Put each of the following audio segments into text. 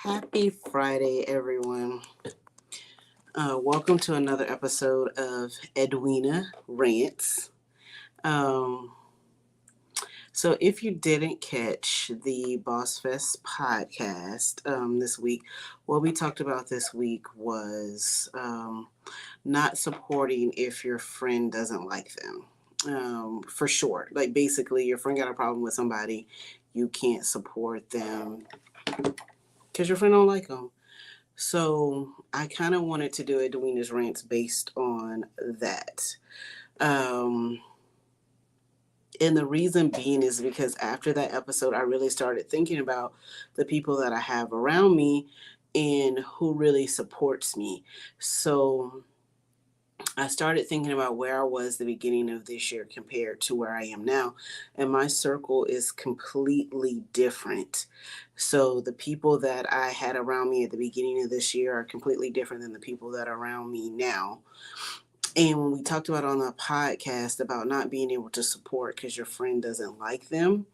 Happy Friday, everyone. Welcome to another episode of Edwina Rants. Um, so, if you didn't catch the Boss Fest podcast this week, what we talked about this week was not supporting if your friend doesn't like them. For sure. Like, basically, your friend got a problem with somebody, you can't support them because your friend don't like them. So I kind of wanted to do Edwina's rants based on that. Um, and the reason being is because after that episode, I really started thinking about the people that I have around me and who really supports me. So I started thinking about where I was the beginning of this year compared to where I am now. And my circle is completely different. So the people that I had around me at the beginning of this year are completely different than the people that are around me now. And when we talked about on the podcast about not being able to support because your friend doesn't like them,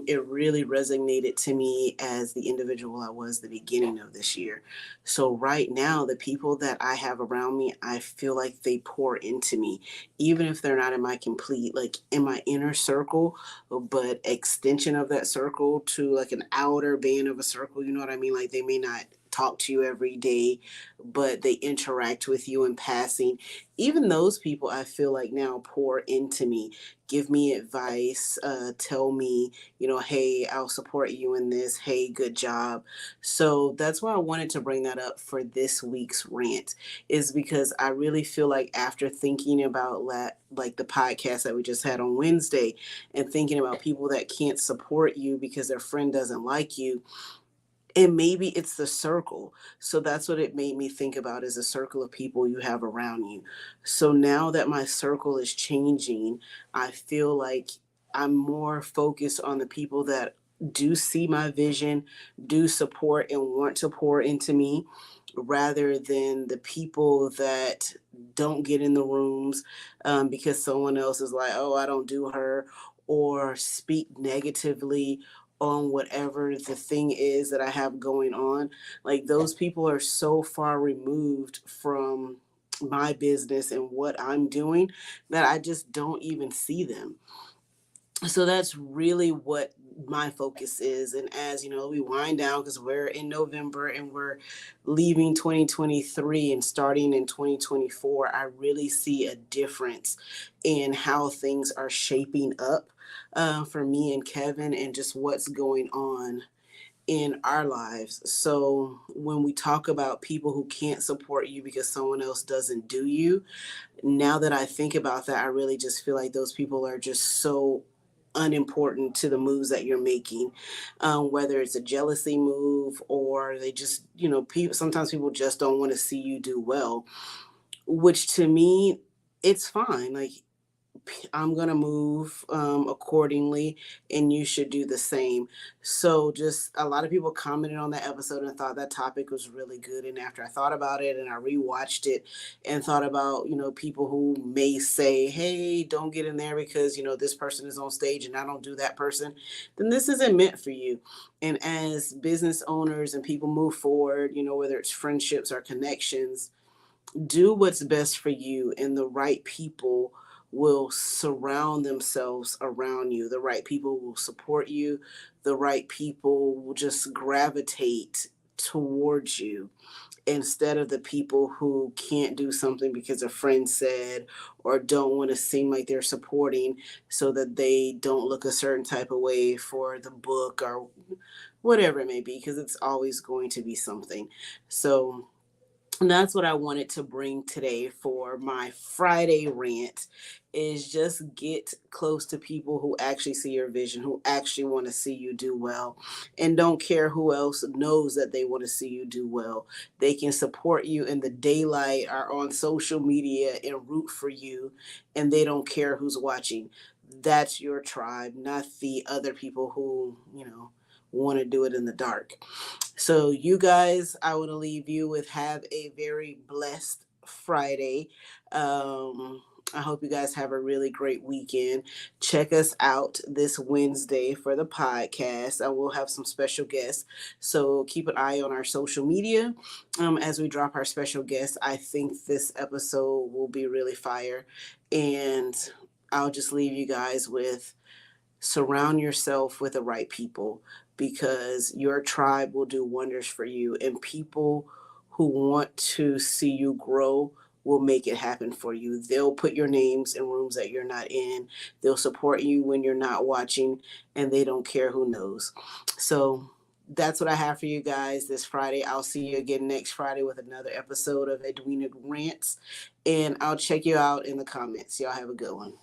it really resonated to me as the individual I was the beginning of this year. So right now, the people that I have around me, I feel like they pour into me, even if they're not in my complete, like in my inner circle, but extension of that circle to like an outer band of a circle. You know what I mean? Like they may not talk to you every day, but they interact with you in passing. Even those people, I feel like now pour into me, give me advice, tell me, hey, I'll support you in this. Hey, good job. So that's why I wanted to bring that up for this week's rant, is because I really feel like after thinking about like the podcast that we just had on Wednesday and thinking about people that can't support you because their friend doesn't like you, and maybe it's the circle. So that's what it made me think about, is a circle of people you have around you. So now that my circle is changing, I feel like I'm more focused on the people that do see my vision, do support and want to pour into me, rather than the people that don't get in the rooms because someone else is like, oh, I don't do her, or speak negatively on whatever the thing is that I have going on. Like those people are so far removed from my business and what I'm doing that I just don't even see them. So that's really what my focus is. And as you know, we wind down because we're in November and we're leaving 2023 and starting in 2024, I really see a difference in how things are shaping up for me and Kevin, and just what's going on in our lives. So when we talk about people who can't support you because someone else doesn't do you, now that I think about that, I really just feel like those people are just so unimportant to the moves that you're making, whether it's a jealousy move or they just, people, sometimes people just don't want to see you do well, which to me, it's fine. Like I'm going to move accordingly, and you should do the same. So, just a lot of people commented on that episode and thought that topic was really good. And after I thought about it and I rewatched it and thought about, people who may say, hey, don't get in there because, this person is on stage and I don't do that person, then this isn't meant for you. And as business owners and people move forward, whether it's friendships or connections, do what's best for you, and the right people will surround themselves around you. The right people will support you. The right people will just gravitate towards you, instead of the people who can't do something because a friend said, or don't want to seem like they're supporting so that they don't look a certain type of way for the book or whatever it may be, because it's always going to be something. So and that's what I wanted to bring today for my Friday rant, is just get close to people who actually see your vision, who actually want to see you do well, and don't care who else knows that they want to see you do well. They can support you in the daylight or on social media and root for you, and they don't care who's watching. That's your tribe, not the other people who, want to do it in the dark. So, you guys, I want to leave you with have a very blessed Friday. I hope you guys have a really great weekend. Check us out this Wednesday for the podcast. I will have some special guests. So keep an eye on our social media as we drop our special guests. I think this episode will be really fire. And I'll just leave you guys with surround yourself with the right people because your tribe will do wonders for you, and people who want to see you grow will make it happen for you. They'll put your names in rooms that you're not in. They'll support you when you're not watching, and they don't care who knows. So that's what I have for you guys this Friday. I'll see you again next Friday with another episode of Edwina Rants, and I'll check you out in the comments. Y'all have a good one.